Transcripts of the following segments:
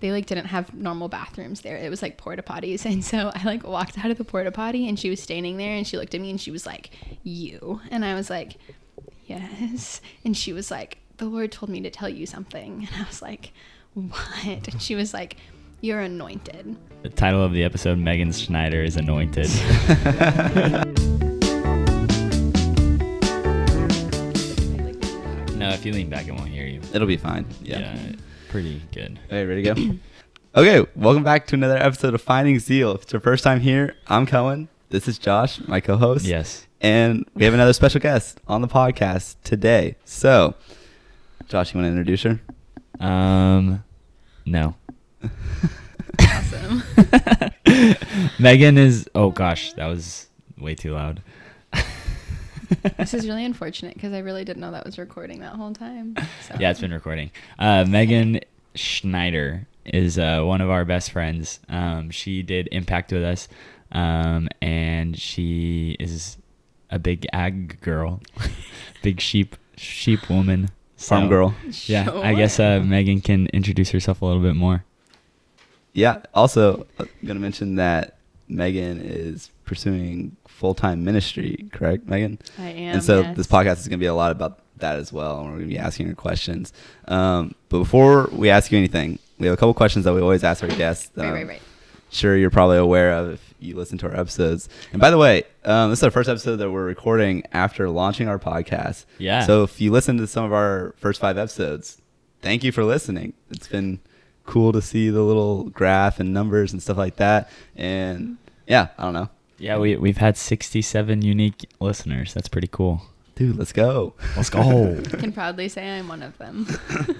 they like didn't have normal bathrooms there. It was like porta potties. And so I like walked out of the porta potty and she was standing there and she looked at me and she was like, "You?" And I was like, "Yes." And she was like, "The Lord told me to tell you something." And I was like, "What?" And she was like, "You're anointed." The title of the episode, Meghann Schneider is anointed. No, if you lean back, it won't hear you. It'll be fine. Yeah. Pretty good. Hey, ready to go? Okay, welcome back to another episode of Finding Zeal. If it's your first time here, I'm Cohen. This is Josh, my co-host. Yes. And we have another special guest on the podcast today. So, Josh, you want to introduce her? No. Awesome. Meghann is, oh gosh, that was way too loud. This is really unfortunate because I really didn't know that was recording that whole time. So. Yeah, it's been recording. Meghann Schneider is one of our best friends. She did Impact with us, and she is a big ag girl, big sheep woman. Farm girl. Yeah, Sure. I guess Meghann can introduce herself a little bit more. Yeah, also, I'm going to mention that Meghann is pursuing full-time ministry, correct, Meghann? I am. And so yes. this podcast is going to be a lot about that as well, and we're going to be asking her questions. But before we ask you anything, we have a couple questions that we always ask our guests. Right. Sure, you're probably aware of if you listen to our episodes. And by the way, this is our first episode that we're recording after launching our podcast. Yeah. So if you listen to some of our first 5 episodes, thank you for listening. It's been cool to see the little graph and numbers and stuff like that. And yeah, I don't know. Yeah, we've had 67 unique listeners. That's pretty cool. Dude, let's go. Let's go. I can proudly say I'm one of them.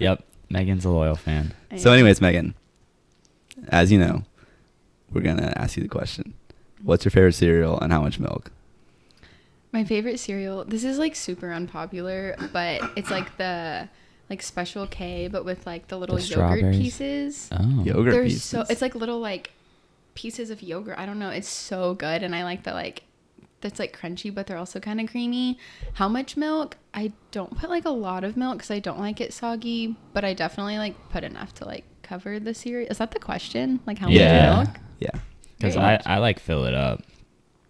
Yep. Megan's a loyal fan. So anyways, Meghann, as you know, we're going to ask you the question. What's your favorite cereal and how much milk? My favorite cereal, this is like super unpopular, but it's like the like Special K, but with like the little The yogurt strawberries? pieces. Oh. Yogurt They're pieces. so, it's like little like pieces of yogurt. I don't know. It's so good. And I like the like, that's like crunchy, but they're also kind of creamy. How much milk? I don't put like a lot of milk because I don't like it soggy, but I definitely like put enough to like cover the cereal. Is that the question? Like how Yeah. much milk? Yeah. Because Very I like fill it up.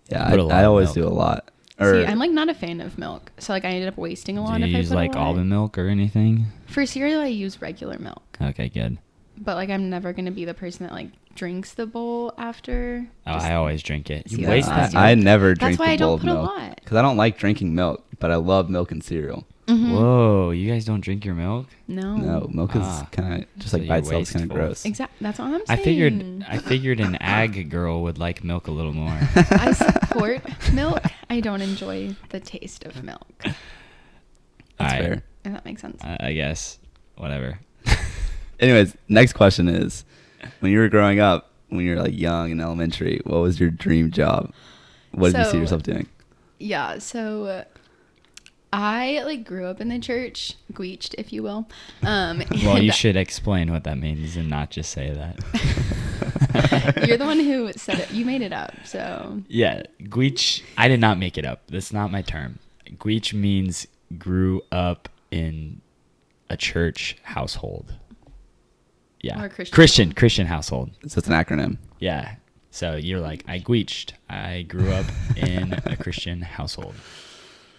Yeah, Put a lot I of always milk. do a lot. See, I'm like not a fan of milk. So like I ended up wasting a lot Do if you I use put like a lot. almond milk or anything? For cereal, I use regular milk. Okay, good. But like I'm never going to be the person that like drinks the bowl after. Oh, Just- I always drink it. See, You that's waste what that. do. I never drink That's why the I bowl don't of put a milk lot. because I don't like drinking milk, but I love milk and cereal. Mhm. Whoa, you guys don't drink your milk? No. No, milk is Ah, kind of just so like by you're itself, kind of wasteful. gross. Exactly. That's what I'm I saying. figured an ag girl would like milk a little more. I support milk. I don't enjoy the taste of milk. That's Alright, fair. If that makes sense. I guess. Whatever. Anyways, next question is, when you were growing up, when you were like young in elementary, what was your dream job? What did you see So- yourself doing? Yeah. So I like grew up in the church, gweeched, if you will. Well, and you should explain what that means and not just say that. You're the one who said it. You made it up. So Yeah, gweech. I did not make it up. That's not my term. Gweech means grew up in a church household. Yeah, Or Christian. Christian household. So it's an acronym. Yeah. So you're like, I gweeched. I grew up in a Christian household.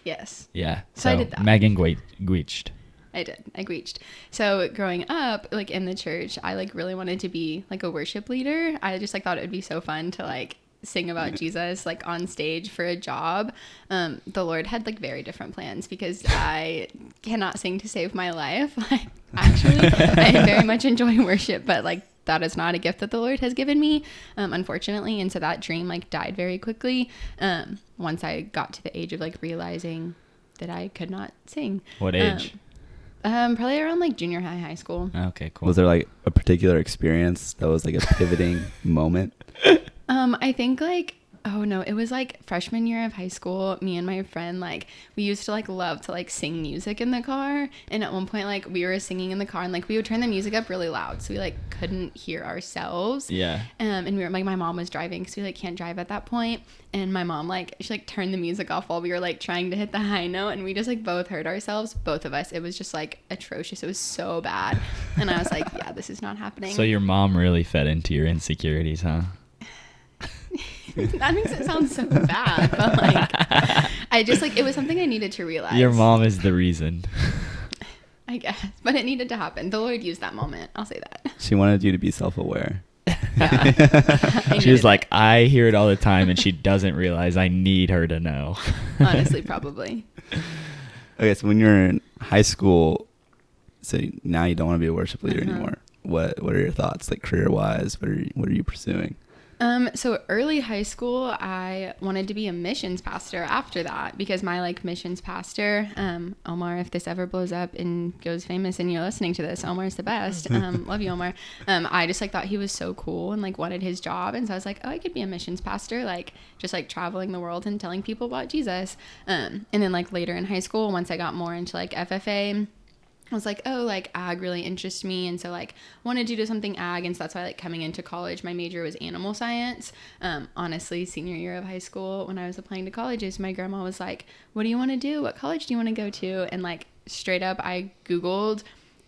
yes. Yeah. So I did that. Megan gweeched. I did. I gweeched. So growing up, like in the church, I like really wanted to be like a worship leader. I just like thought it would be so fun to like sing about Jesus like on stage for a job. The Lord had like very different plans because I cannot sing to save my life. Like actually, I very much enjoy worship, but like that is not a gift that the Lord has given me, unfortunately. And so that dream like died very quickly once I got to the age of like realizing that I could not sing. What age? Probably around like junior high school. Okay, cool. Was there like a particular experience that was like a pivoting moment? I think like Oh no, it was like freshman year of high school. Me and my friend, like, we used to like love to like sing music in the car. And at one point, like, we were singing in the car and like we would turn the music up really loud so we like couldn't hear ourselves. Yeah. And we were like, my mom was driving because we like can't drive at that point. And my mom, like, she like turned the music off while we were like trying to hit the high note, and we just like both heard ourselves, both of us. It was just like atrocious. It was so bad. And I was like, yeah, this is not happening. So your mom really fed into your insecurities, huh? That makes it sound so bad, but like I just like, it was something I needed to realize. Your mom is the reason. I guess, but it needed to happen. The Lord used that moment. I'll say that. She wanted you to be self-aware. Yeah. She was like, I hear it all the time, and she doesn't realize I need her to know. Honestly, probably. Okay, so when you're in high school, so now you don't want to be a worship leader anymore. What are your thoughts, like career-wise? What are you pursuing? So early high school, I wanted to be a missions pastor after that, because my like missions pastor, Omar, if this ever blows up and goes famous and you're listening to this, Omar's the best. Love you, Omar. I just like thought he was so cool and like wanted his job. And so I was like, oh, I could be a missions pastor, like just like traveling the world and telling people about Jesus. And then like later in high school, once I got more into like FFA, I was like, oh, like ag really interests me. And so like wanted to do something ag. And so that's why like coming into college, my major was animal science. Honestly, senior year of high school, when I was applying to colleges, my grandma was like, what do you want to do? What college do you want to go to? And like straight up, I Googled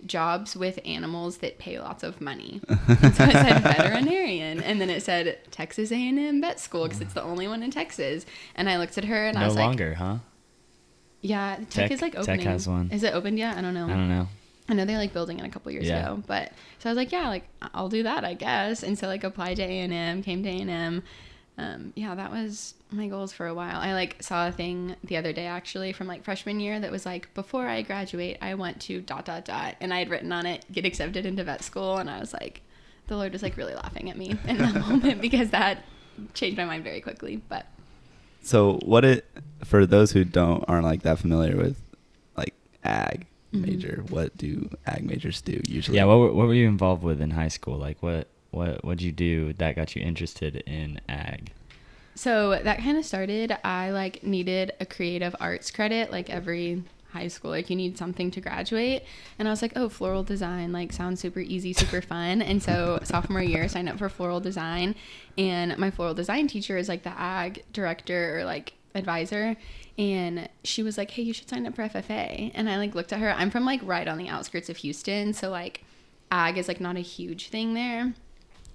jobs with animals that pay lots of money. And so it said veterinarian, and then it said Texas A&M vet school because it's the only one in Texas. And I looked at her and I was like, no longer, huh? Yeah, Tech is like opening. Tech has one. Is it opened yet? I don't know. I know they're like building it a couple years ago, but so I was like, yeah, like I'll do that, I guess. And so like applied to A&M, came to A&M. Yeah, that was my goals for a while. I like saw a thing the other day actually from like freshman year that was like, before I graduate, I want to ... And I had written on it, get accepted into vet school. And I was like, the Lord was like really laughing at me in that moment, because that changed my mind very quickly. But so for those who aren't like that familiar with like ag major, what do ag majors do usually? Yeah, what were you involved with in high school? Like what'd you do that got you interested in ag? So that kind of started, I like needed a creative arts credit like every high school, like you need something to graduate, and I was like, oh, floral design like sounds super easy, super fun. And so sophomore year I signed up for floral design, and my floral design teacher is like the ag director or like advisor, and she was like, hey, you should sign up for FFA. And I like looked at her, I'm from like right on the outskirts of Houston, so like ag is like not a huge thing there.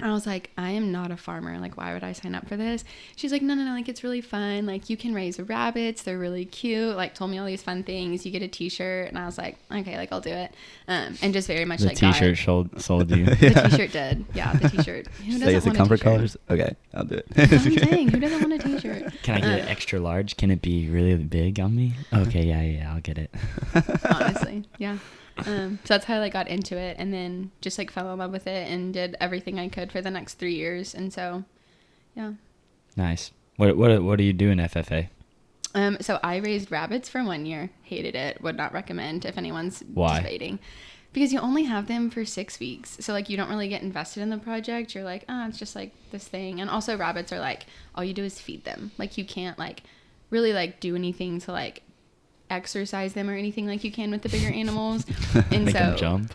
I was like, I am not a farmer. Like, why would I sign up for this? She's like, no, like, it's really fun. Like, you can raise rabbits. They're really cute. Like, told me all these fun things. You get a t-shirt. And I was like, okay, like, I'll do it. And just very much the like t-shirt sold you. The t-shirt did. Yeah, the t-shirt. Who doesn't it's want a comfort t-shirt? colors? Okay, I'll do it. That's what I'm saying. Who doesn't want a t-shirt? Can I get it extra large? Can it be really big on me? Okay, yeah, I'll get it. Honestly, yeah. So that's how I like got into it, and then just like fell in love with it and did everything I could for the next 3 years. And so, yeah. Nice. What do you do in FFA? So I raised rabbits for 1 year. Hated it. Would not recommend if anyone's debating. Because you only have them for 6 weeks. So like you don't really get invested in the project. You're like, oh, it's just like this thing. And also rabbits are like, all you do is feed them. Like you can't like really like do anything to like exercise them or anything like you can with the bigger animals. And Make so them jump.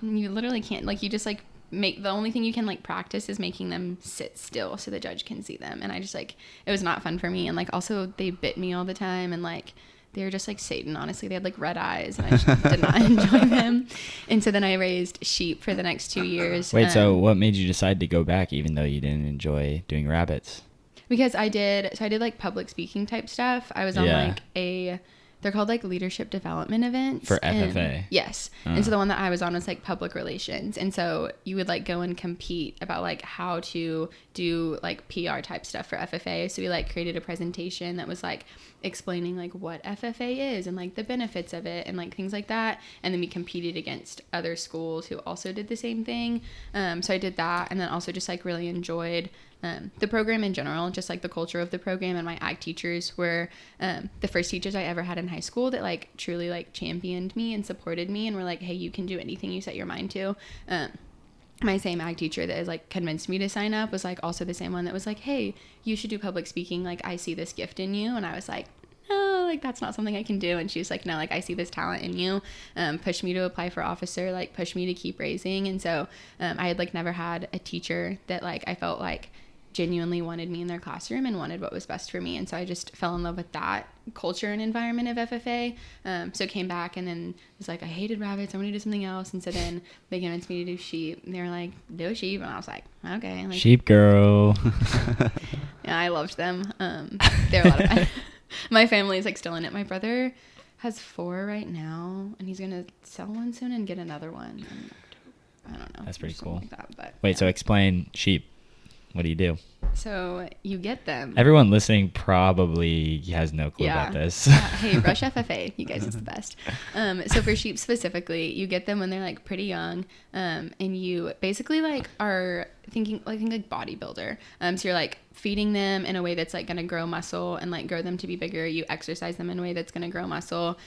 You literally can't, like you just like the only thing you can like practice is making them sit still so the judge can see them. And I just like, it was not fun for me. And like also they bit me all the time, and like they were just like Satan, honestly. They had like red eyes, and I just did not enjoy them. And so then I raised sheep for the next 2 years. Wait, so what made you decide to go back even though you didn't enjoy doing rabbits? Because I did like public speaking type stuff. I was on like they're called like leadership development events. For FFA? Yes. And so the one that I was on was like public relations. And so you would like go and compete about like how to do like PR type stuff for FFA. So we like created a presentation that was like explaining like what FFA is and like the benefits of it and like things like that. And then we competed against other schools who also did the same thing. So I did that, and then also just like really enjoyed the program in general, just like the culture of the program. And my ag teachers were the first teachers I ever had in high school that like truly like championed me and supported me and were like, hey, you can do anything you set your mind to. my same ag teacher that is like convinced me to sign up was like also the same one that was like, hey, you should do public speaking. Like, I see this gift in you. And I was like, no, like that's not something I can do. And she was like, no, like I see this talent in you. Push me to apply for officer, like push me to keep raising. And so I had like never had a teacher that like I felt like genuinely wanted me in their classroom and wanted what was best for me. And so I just fell in love with that culture and environment of FFA. So came back and then was like, I hated rabbits, I want to do something else. And so then they convinced me to do sheep. And they were like, do sheep. And I was like, okay. Like, sheep girl. yeah, I loved them. They're a lot of fun. My family is like still in it. My brother has 4 right now, and he's gonna sell one soon and get another one. And I don't know. That's pretty cool. Like that, but, Wait, yeah. so explain sheep. What do you do? So you get them. Everyone listening probably has no clue about this. Hey, Rush FFA, you guys, it's the best. So for sheep specifically, you get them when they're like pretty young, and you basically like are thinking like bodybuilder. So you're like feeding them in a way that's like going to grow muscle and like grow them to be bigger. You exercise them in a way that's going to grow muscle.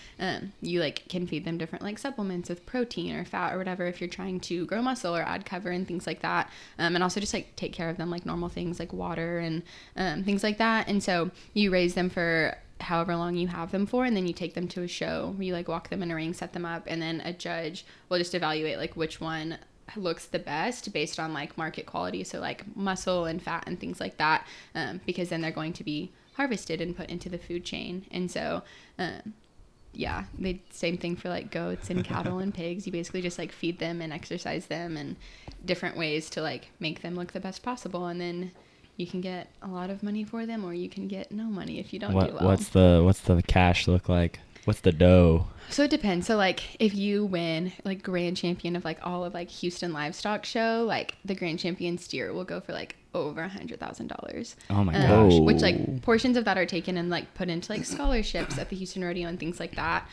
You like can feed them different like supplements with protein or fat or whatever if you're trying to grow muscle or add cover and things like that. And also just like take care of them like normal things like water and things like that. And so you raise them for however long you have them for, and then you take them to a show where you like walk them in a ring, set them up, and then a judge will just evaluate like which one looks the best based on like market quality, so like muscle and fat and things like that, because then they're going to be harvested and put into the food chain. And so yeah, they same thing for like goats and cattle and pigs. You basically just like feed them and exercise them and different ways to like make them look the best possible, and then you can get a lot of money for them or you can get no money if you don't do well. What's the cash look like? What's the dough? So it depends. So like if you win like grand champion of like all of like Houston livestock show, like the grand champion steer will go for like over $100,000. Oh my gosh. Which like portions of that are taken and like put into like scholarships at the Houston Rodeo and things like that.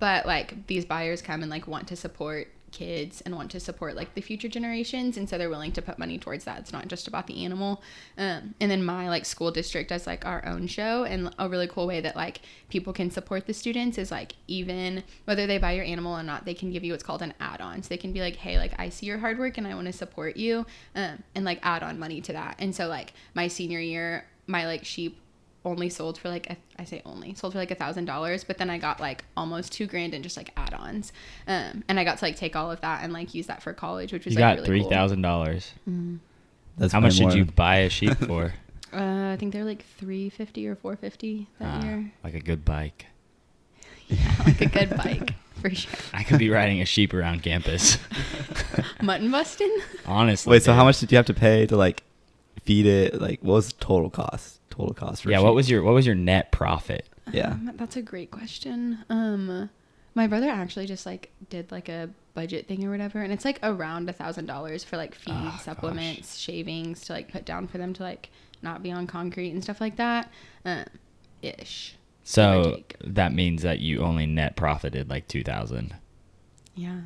But like these buyers come and like want to support kids and want to support like the future generations, and so they're willing to put money towards that. It's not just about the animal. And then my like school district does like our own show, and a really cool way that like people can support the students is like even whether they buy your animal or not, they can give you what's called an add-on. So they can be like, hey, like I see your hard work and I want to support you, and like add on money to that. And so like my senior year, my like sheep only sold for like sold for like $1,000, but then I got like almost $2,000 in just like add-ons, and I got to like take all of that and like use that for college, which was you like got really $3,000. Mm-hmm. That's how much did you more. buy a sheep for? I think they're like $350 or $450 that year. Like a good bike. Yeah, like a good bike for sure. I could be riding a sheep around campus. Mutton busting. Honestly. Wait, so dude. how much did you have to pay to like feed it? Like, what was the total cost? Total cost for yeah. sheep? What was your net profit? Yeah. That's a great question. My brother actually just like did like a budget thing or whatever, and it's like around $1,000 for like feed, supplements, shavings to like put down for them to like not be on concrete and stuff like that. Ish. So that means that you only net profited like $2,000. Yeah.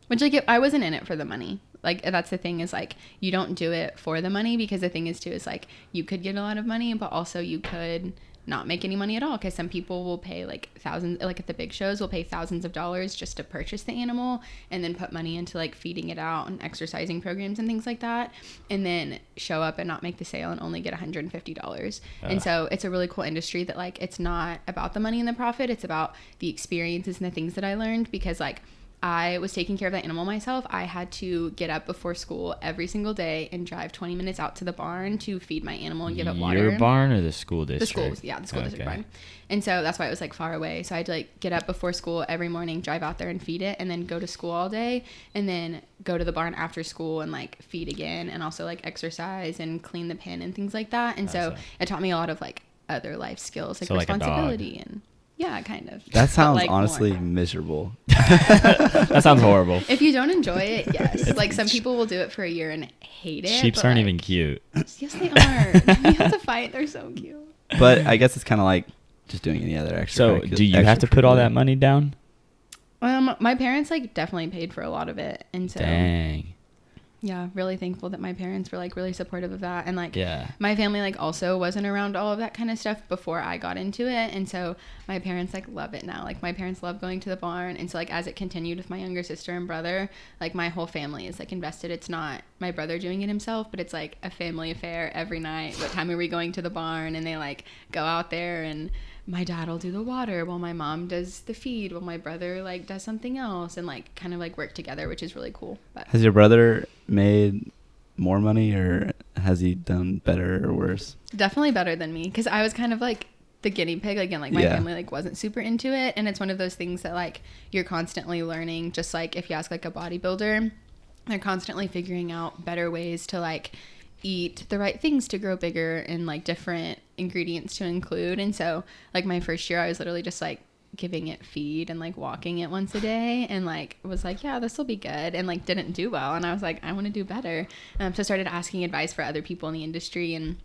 Which like I wasn't in it for the money. Like that's the thing is like you don't do it for the money, because the thing is too is like you could get a lot of money, but also you could not make any money at all, because some people will pay like thousands, like at the big shows will pay thousands of dollars just to purchase the animal and then put money into like feeding it out and exercising programs and things like that, and then show up and not make the sale and only get $150. And so it's a really cool industry that like it's not about the money and the profit, it's about the experiences and the things that I learned, because like I was taking care of that animal myself. I had to get up before school every single day and drive 20 minutes out to the barn to feed my animal and give it water. Your barn or the school district? The school district barn. And so that's why it was like far away. So I had to like get up before school every morning, drive out there and feed it, and then go to school all day, and then go to the barn after school and like feed again, and also like exercise and clean the pen and things like that. And so it taught me a lot of like other life skills, like so responsibility like and yeah, kind of. That sounds like honestly more. Miserable. That sounds horrible. If you don't enjoy it, yes. Like some people will do it for a year and hate it. Sheeps aren't even cute. Yes, they are. You have to fight. They're so cute. But I guess it's kind of like just doing any other extra. So do you have to put all that money down? My parents like definitely paid for a lot of it, and so Dang. Yeah, really thankful that my parents were like really supportive of that. And like Yeah. my family like also wasn't around all of that kind of stuff before I got into it. And so my parents like love it now. Like my parents love going to the barn. And so like as it continued with my younger sister and brother, like my whole family is like invested. It's not my brother doing it himself, but it's like a family affair every night. What time are we going to the barn? And they like go out there, and my dad will do the water while my mom does the feed, while my brother like does something else, and like kind of like work together, which is really cool. But Has your brother made more money, or has he done better or worse? definitely better than me, because I was kind of like the guinea pig again. Like my Yeah. family like wasn't super into it, and it's one of those things that like you're constantly learning. Just like if you ask like a bodybuilder, they're constantly figuring out better ways to like eat the right things to grow bigger and like different ingredients to include. And so like my first year I was literally just like giving it feed and like walking it once a day, and like was like, yeah, this will be good, and like didn't do well, and I was like, I want to do better. So I started asking advice for other people in the industry, and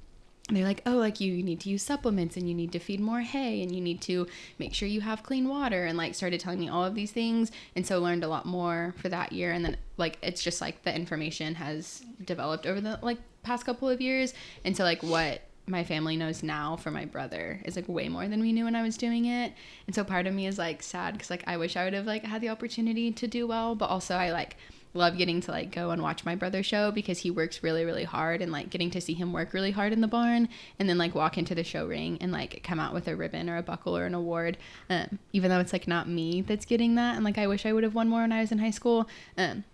they're like, oh, like you need to use supplements, and you need to feed more hay, and you need to make sure you have clean water, and like started telling me all of these things. And so learned a lot more for that year. And then like it's just like the information has developed over the like past couple of years. And so like what my family knows now for my brother is like way more than we knew when I was doing it. And so part of me is like sad, because like I wish I would have like had the opportunity to do well, but also I like love getting to like go and watch my brother show, because he works really really hard, and like getting to see him work really hard in the barn and then like walk into the show ring and like come out with a ribbon or a buckle or an award, even though it's like not me that's getting that, and like I wish I would have won more when I was in high school.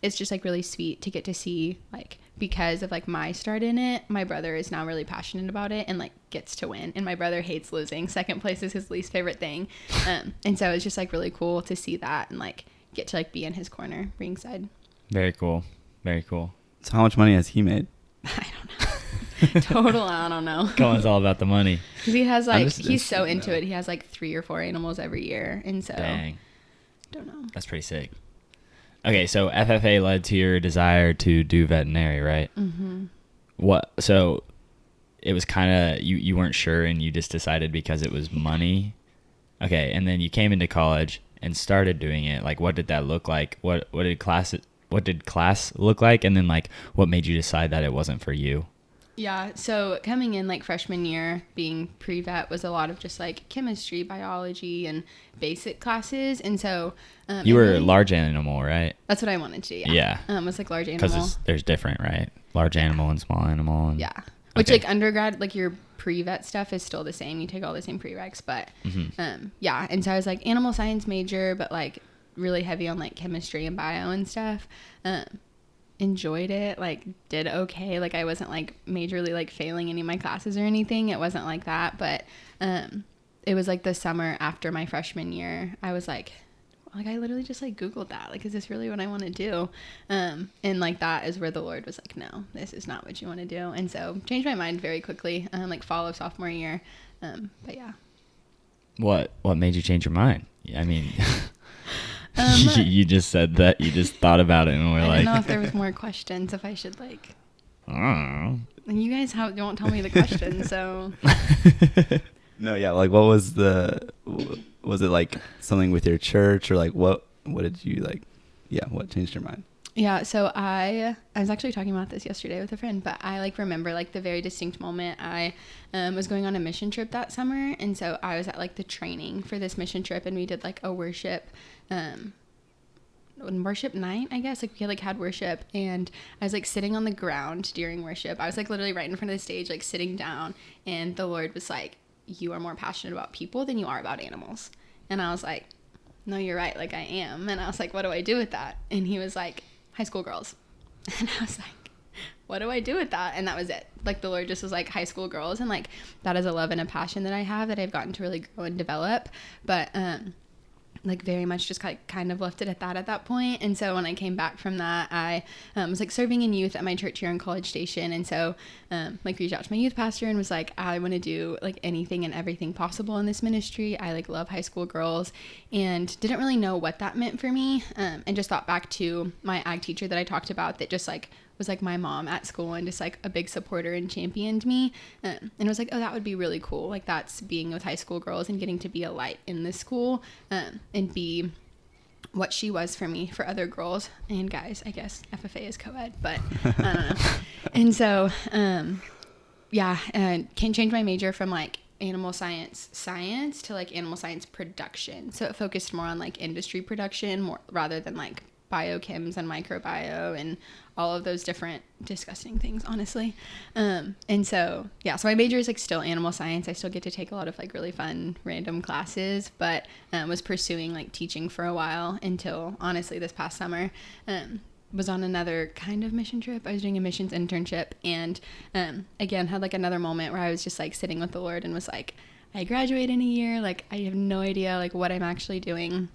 It's just like really sweet to get to see, like, because of like my start in it, my brother is now really passionate about it and like gets to win, and my brother hates losing. Second place is his least favorite thing. And so it's just like really cool to see that and like get to like be in his corner ringside. Very cool. Very cool. So how much money has he made? I don't know. Total, I don't know. Colin's all about the money. He has like, just he's so interested into to know. it. He has like 3 or 4 animals every year. And so, Dang. don't know. That's pretty sick. Okay, so FFA led to your desire to do veterinary, right? Mm-hmm. What? So it was kind of, you weren't sure, and you just decided because it was money. Okay, and then you came into college and started doing it. Like, what did that look like? What did class look like? And then like, what made you decide that it wasn't for you? Yeah, so coming in like freshman year, being pre-vet was a lot of just like chemistry, biology, and basic classes. And so You were really, large animal, right? that's what I wanted to do. Yeah. It was like large animal. Because there's different, right? Large animal and small animal. And, Yeah. Which Okay. like undergrad, like your pre-vet stuff is still the same. You take all the same prereqs, but yeah. And so I was like animal science major, but like really heavy on like chemistry and bio and stuff. Enjoyed it, like did okay. Like I wasn't like majorly like failing any of my classes or anything. It wasn't like that, but it was like the summer after my freshman year, I was like I literally just like Googled that, like, is this really what I want to do? And like that is where the Lord was like, no, this is not what you want to do. And so changed my mind very quickly, like fall of sophomore year. But yeah. What made you change your mind? I mean, you just said that, you just thought about it, and we're I like, didn't know if there was more questions, if I should like, I don't and you guys won't tell me the questions, so. know. No, yeah, like what was was it like something with your church, or like what did you like, yeah, what changed your mind? Yeah, so I was actually talking about this yesterday with a friend, but I like remember like the very distinct moment I was going on a mission trip that summer, and so I was at like the training for this mission trip, and we did like a worship night, I guess. Like we had worship, and I was like sitting on the ground during worship. I was like literally right in front of the stage, like sitting down, and the Lord was like, you are more passionate about people than you are about animals. And I was like, no, you're right, like I am. And I was like, what do I do with that? And he was like, high school girls. And I was like, what do I do with that? And that was it. Like the Lord just was like, high school girls. And like that is a love and a passion that I have, that I've gotten to really grow and develop. But like very much just kind of left it at that point. And so when I came back from that, I was like serving in youth at my church here in College Station. And so like reached out to my youth pastor and was like, I want to do like anything and everything possible in this ministry. I like love high school girls, and didn't really know what that meant for me. And just thought back to my ag teacher that I talked about, that just like was like my mom at school and just like a big supporter and championed me. And it was like, oh, that would be really cool. Like that's being with high school girls and getting to be a light in this school, and be what she was for me, for other girls and guys. I guess FFA is co-ed, but I don't know. And so, can change my major from like animal science to like animal science production. So it focused more on like industry production more rather than like biochems and microbio and all of those different disgusting things, honestly. And so my major is like still animal science. I still get to take a lot of like really fun random classes, but was pursuing like teaching for a while until honestly this past summer. Was on another kind of mission trip. I was doing a missions internship, and again had like another moment where I was just like sitting with the Lord and was like, I graduate in a year, like I have no idea like what I'm actually doing.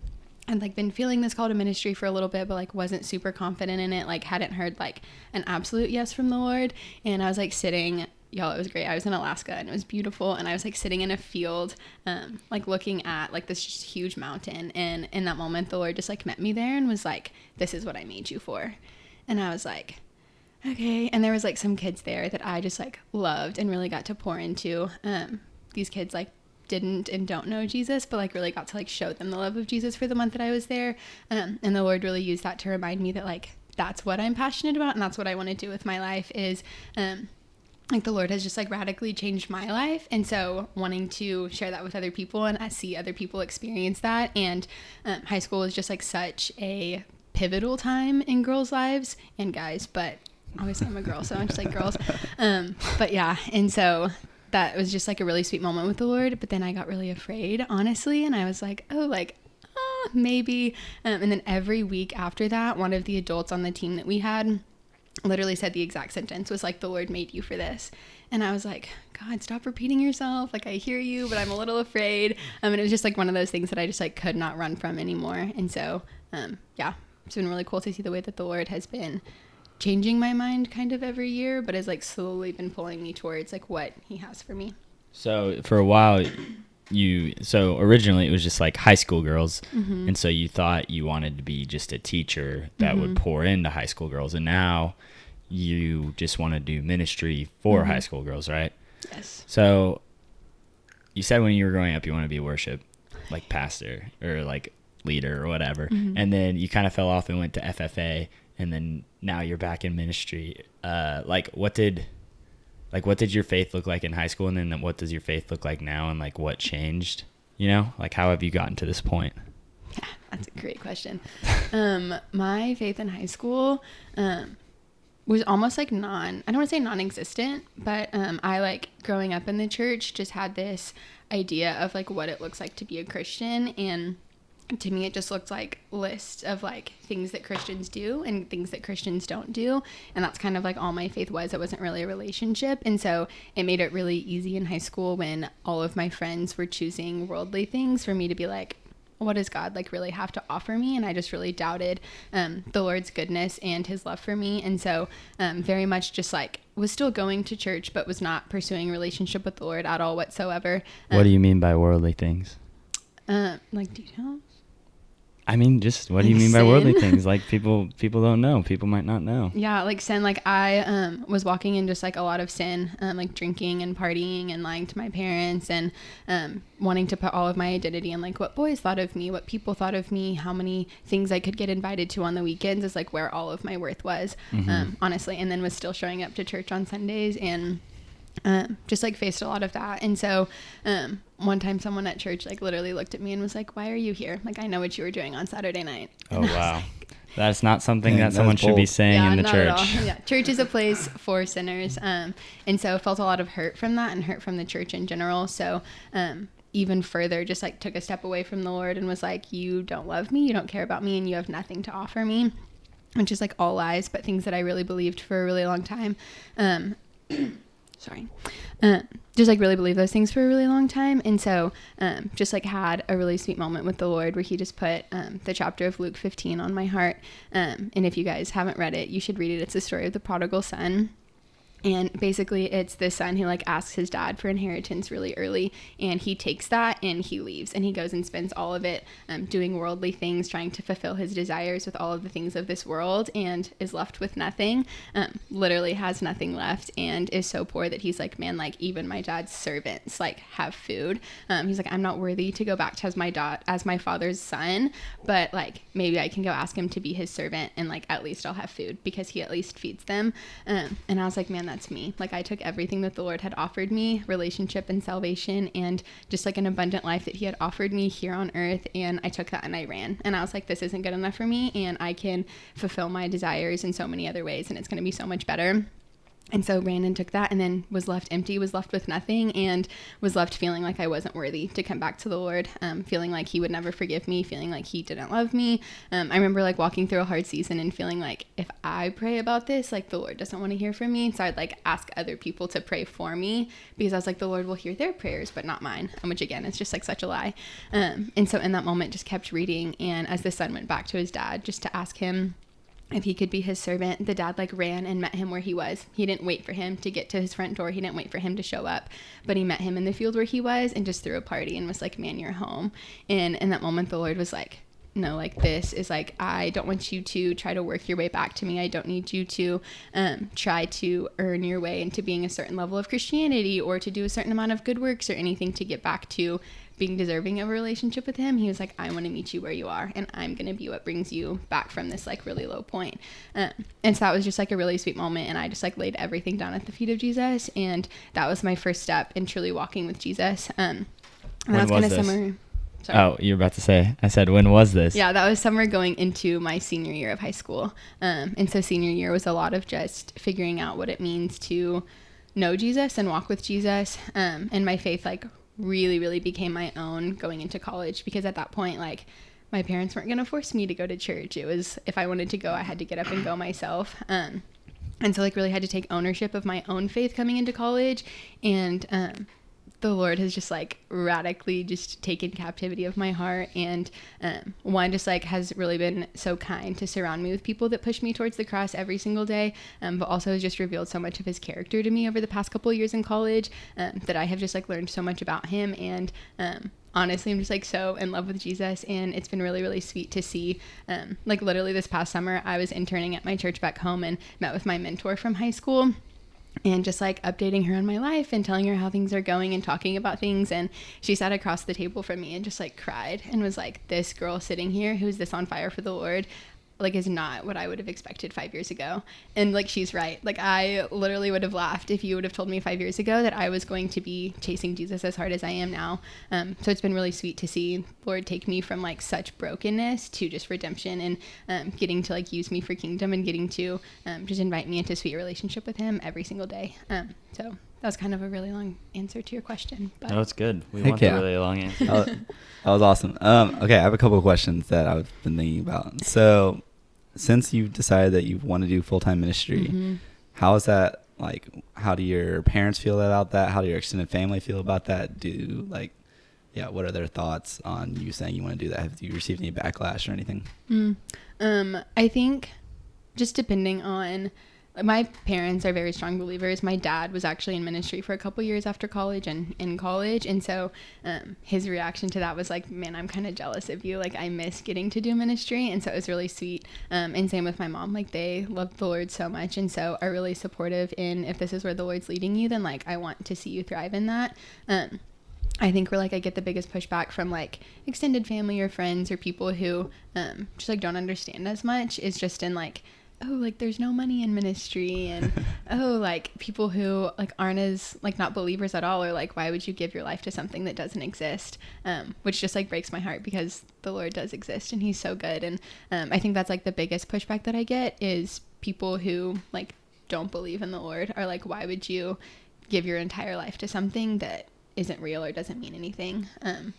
I'd like been feeling this call to ministry for a little bit, but like wasn't super confident in it, like hadn't heard like an absolute yes from the Lord. And I was like sitting, y'all, it was great. I was in Alaska and it was beautiful, and I was like sitting in a field like looking at like this just huge mountain, and in that moment the Lord just like met me there and was like, this is what I made you for. And I was like, okay. And there was like some kids there that I just like loved and really got to pour into. These kids like didn't and don't know Jesus, but like really got to like show them the love of Jesus for the month that I was there. And the Lord really used that to remind me that like that's what I'm passionate about, and that's what I want to do with my life is like the Lord has just like radically changed my life. And so wanting to share that with other people, and I see other people experience that. And high school is just like such a pivotal time in girls' lives and guys, but obviously I'm a girl, so I'm just like girls. But yeah, and so that was just like a really sweet moment with the Lord. But then I got really afraid, honestly, and I was like, maybe. And then every week after that, one of the adults on the team that we had literally said the exact sentence, was like, the Lord made you for this. And I was like, God, stop repeating yourself. Like, I hear you, but I'm a little afraid. And it was just like one of those things that I just like could not run from anymore. And so, it's been really cool to see the way that the Lord has been changing my mind kind of every year, but has like slowly been pulling me towards like what he has for me. So for a while, originally it was just like high school girls. Mm-hmm. And so you thought you wanted to be just a teacher that would pour into high school girls. And now you just want to do ministry for high school girls, right? Yes. So you said when you were growing up, you want to be worship, like pastor or like leader or whatever. Mm-hmm. And then you kind of fell off and went to FFA. And then now you're back in ministry. What did your faith look like in high school? And then what does your faith look like now? And like what changed, like how have you gotten to this point? Yeah, that's a great question. My faith in high school, was almost like I don't want to say non-existent, but, I like growing up in the church just had this idea of like what it looks like to be a Christian. And to me, it just looked like lists of like things that Christians do and things that Christians don't do. And that's kind of like all my faith was. It wasn't really a relationship. And so it made it really easy in high school when all of my friends were choosing worldly things for me to be like, what does God like really have to offer me? And I just really doubted the Lord's goodness and his love for me. And so very much just like was still going to church, but was not pursuing a relationship with the Lord at all whatsoever. What do you mean by worldly things? Like details? I mean, just what do you mean by worldly things? Like people don't know. People might not know. Yeah, like sin. Like I was walking in just like a lot of sin, like drinking and partying and lying to my parents and wanting to put all of my identity in like what boys thought of me, what people thought of me, how many things I could get invited to on the weekends is like where all of my worth was, honestly. And then was still showing up to church on Sundays and just like faced a lot of that. And so one time someone at church like literally looked at me and was like, why are you here? Like, I know what you were doing on Saturday night. Oh, wow. That's not something that someone should be saying in the church. Yeah, church is a place for sinners. And so felt a lot of hurt from that and hurt from the church in general. So even further just like took a step away from the Lord and was like, you don't love me, you don't care about me, and you have nothing to offer me, which is like all lies, but things that I really believed for a really long time. Just like really believe those things for a really long time. And so just like had a really sweet moment with the Lord where he just put the chapter of Luke 15 on my heart. And if you guys haven't read it, you should read it. It's the story of the prodigal son. And basically it's this son who like asks his dad for inheritance really early, and he takes that and he leaves and he goes and spends all of it doing worldly things, trying to fulfill his desires with all of the things of this world, and is left with nothing, literally has nothing left, and is so poor that he's like, man, like even my dad's servants like have food. He's like, I'm not worthy to go back to as my father's son, but like maybe I can go ask him to be his servant, and like at least I'll have food because he at least feeds them. And I was like, man, that's me. Like I took everything that the Lord had offered me, relationship and salvation and just like an abundant life that he had offered me here on earth, and I took that and I ran, and I was like, this isn't good enough for me, and I can fulfill my desires in so many other ways, and it's going to be so much better. And so ran and took that, and then was left empty, was left with nothing, and was left feeling like I wasn't worthy to come back to the Lord, feeling like he would never forgive me, feeling like he didn't love me. I remember like walking through a hard season and feeling like if I pray about this, like the Lord doesn't want to hear from me. So I'd like ask other people to pray for me, because I was like, the Lord will hear their prayers, but not mine, which again is just like such a lie. And so in that moment just kept reading, and as the son went back to his dad just to ask him if he could be his servant, the dad like ran and met him where he was. He didn't wait for him to get to his front door. He didn't wait for him to show up, but he met him in the field where he was and just threw a party and was like, man, you're home. And in that moment, the Lord was like, no, like this is like, I don't want you to try to work your way back to me. I don't need you to try to earn your way into being a certain level of Christianity or to do a certain amount of good works or anything to get back to being deserving of a relationship with him. He was like, I want to meet you where you are, and I'm going to be what brings you back from this like really low point. And so that was just like a really sweet moment, and I just like laid everything down at the feet of Jesus, and that was my first step in truly walking with Jesus. And that was kind of summer. Sorry. Oh, you're about to say, I said, when was this? Yeah, that was summer going into my senior year of high school. And so senior year was a lot of just figuring out what it means to know Jesus and walk with Jesus. And my faith like really became my own going into college, because at that point, like my parents weren't going to force me to go to church. It was, if I wanted to go, I had to get up and go myself. And so like really had to take ownership of my own faith coming into college. And, the Lord has just like radically just taken captivity of my heart, and one just like has really been so kind to surround me with people that push me towards the cross every single day, but also has just revealed so much of his character to me over the past couple of years in college, that I have just like learned so much about him. And honestly, I'm just like so in love with Jesus, and it's been really sweet to see. Like literally this past summer, I was interning at my church back home and met with my mentor from high school, and just like updating her on my life and telling her how things are going and talking about things. And she sat across the table from me and just like cried and was like, this girl sitting here who's this on fire for the Lord like is not what I would have expected 5 years ago. And like she's right. Like I literally would have laughed if you would have told me 5 years ago that I was going to be chasing Jesus as hard as I am now. So it's been really sweet to see Lord take me from like such brokenness to just redemption, and getting to like use me for kingdom, and getting to just invite me into a sweet relationship with him every single day. So that was kind of a really long answer to your question. But no, it's good. We Heck want yeah. a really long answer. That was awesome. Okay, I have a couple of questions that I've been thinking about. So since you've decided that you want to do full-time ministry, how is that like, how do your parents feel about that? How do your extended family feel about that? What are their thoughts on you saying you want to do that? Have you received any backlash or anything? I think just depending on, my parents are very strong believers. My dad was actually in ministry for a couple years after college and in college. And so his reaction to that was like, man, I'm kind of jealous of you. Like I miss getting to do ministry. And so it was really sweet. And same with my mom. Like they love the Lord so much, and so are really supportive in, if this is where the Lord's leading you, then like I want to see you thrive in that. I think where like I get the biggest pushback from like extended family or friends or people who just like don't understand as much is just in like, oh, like there's no money in ministry, and oh, like people who like aren't as like not believers at all, or like why would you give your life to something that doesn't exist, which just like breaks my heart, because the Lord does exist and he's so good. And I think that's like the biggest pushback that I get is people who like don't believe in the Lord are like, why would you give your entire life to something that isn't real or doesn't mean anything,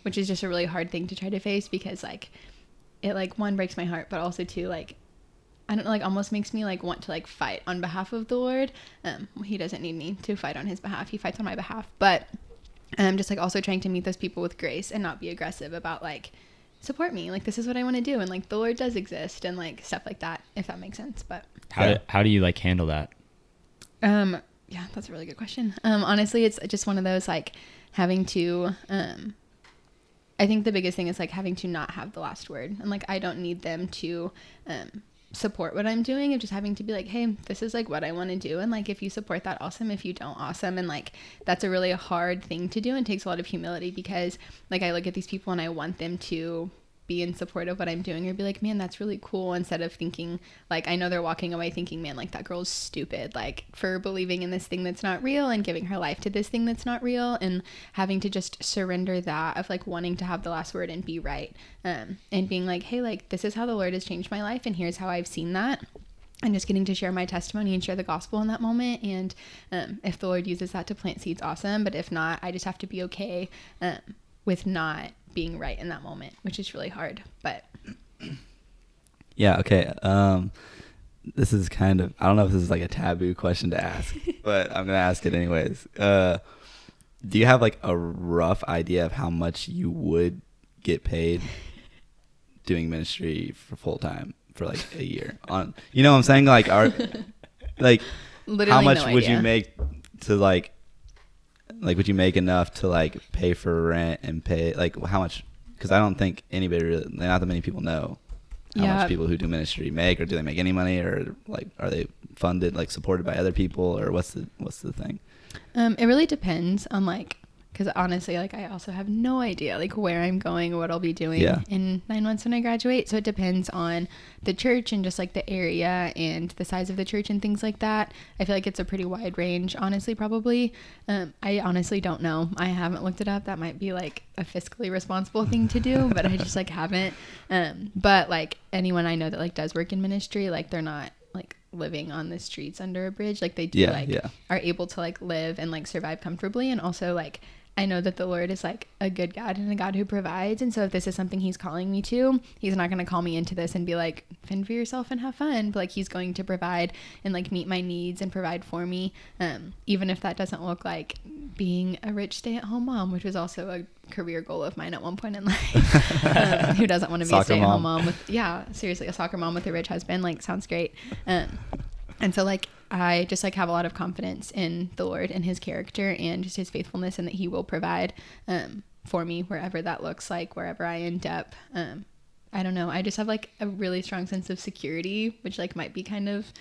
which is just a really hard thing to try to face, because like it like one breaks my heart, but also two, like I don't know, like almost makes me like want to like fight on behalf of the Lord. He doesn't need me to fight on his behalf. He fights on my behalf. But just like also trying to meet those people with grace and not be aggressive about like, support me. Like, this is what I want to do. And like, the Lord does exist, and like stuff like that, if that makes sense. But how do you like handle that? Yeah, that's a really good question. Honestly, it's just one of those like having to, I think the biggest thing is like having to not have the last word. And like, I don't need them to, support what I'm doing, of just having to be like, hey, this is like what I want to do, and like if you support that, awesome. If you don't, awesome. And like that's a really hard thing to do and takes a lot of humility, because like I look at these people and I want them to be in support of what I'm doing, or be like, man, that's really cool, instead of thinking like, I know they're walking away thinking, man, like that girl's stupid, like for believing in this thing that's not real and giving her life to this thing that's not real, and having to just surrender that of like wanting to have the last word and be right, and being like, hey, like this is how the Lord has changed my life, and here's how I've seen that, and just getting to share my testimony and share the gospel in that moment. And if the Lord uses that to plant seeds, awesome. But if not, I just have to be okay with not being right in that moment, which is really hard. But yeah, okay. This is kind of, I don't know if this is like a taboo question to ask, but I'm gonna ask it anyways. Do you have like a rough idea of how much you would get paid doing ministry for full time for like a year? On, you know what I'm saying? Like, like literally how much no would idea. you make to like would you make enough to like pay for rent and pay like how much? Because I don't think anybody really, not that many people know how much people who do ministry make, or do they make any money, or like are they funded, like supported by other people, or what's the thing? It really depends on like, because honestly, like I also have no idea like where I'm going or what I'll be doing in 9 months when I graduate. So it depends on the church and just like the area and the size of the church and things like that. I feel like it's a pretty wide range, honestly, probably. I honestly don't know. I haven't looked it up. That might be like a fiscally responsible thing to do, but I just like haven't. But like anyone I know that like does work in ministry, like they're not like living on the streets under a bridge. Like they do are able to like live and like survive comfortably. And also like I know that the Lord is like a good God and a God who provides. And so if this is something he's calling me to, he's not going to call me into this and be like, fend for yourself and have fun. But like he's going to provide and like meet my needs and provide for me. Even if that doesn't look like being a rich stay-at-home mom, which was also a career goal of mine at one point in life. Who doesn't want to be a stay-at-home mom with, seriously, a soccer mom with a rich husband, like sounds great. And so like I just like have a lot of confidence in the Lord and his character and just his faithfulness, and that he will provide for me wherever that looks like, wherever I end up. I don't know. I just have like a really strong sense of security, which like might be kind of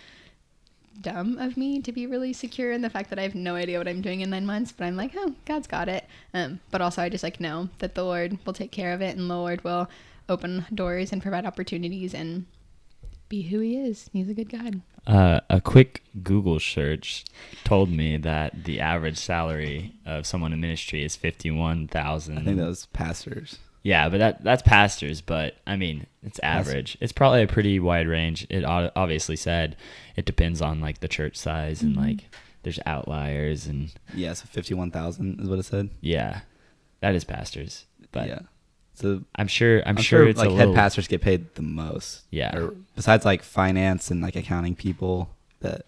dumb of me to be really secure in the fact that I have no idea what I'm doing in 9 months, but I'm like, oh, God's got it. But also I just like know that the Lord will take care of it, and the Lord will open doors and provide opportunities and be who he is. He's a good God. A quick Google search told me that the average salary of someone in ministry is $51,000. I think that was pastors. Yeah, but that's pastors. But I mean, it's average. It's probably a pretty wide range. It obviously said it depends on like the church size, and like there's outliers, and yeah, so 51,000 is what it said. Yeah, that is pastors. But yeah. So I'm sure it's like a head little, pastors get paid the most. Yeah. Or besides like finance and like accounting people that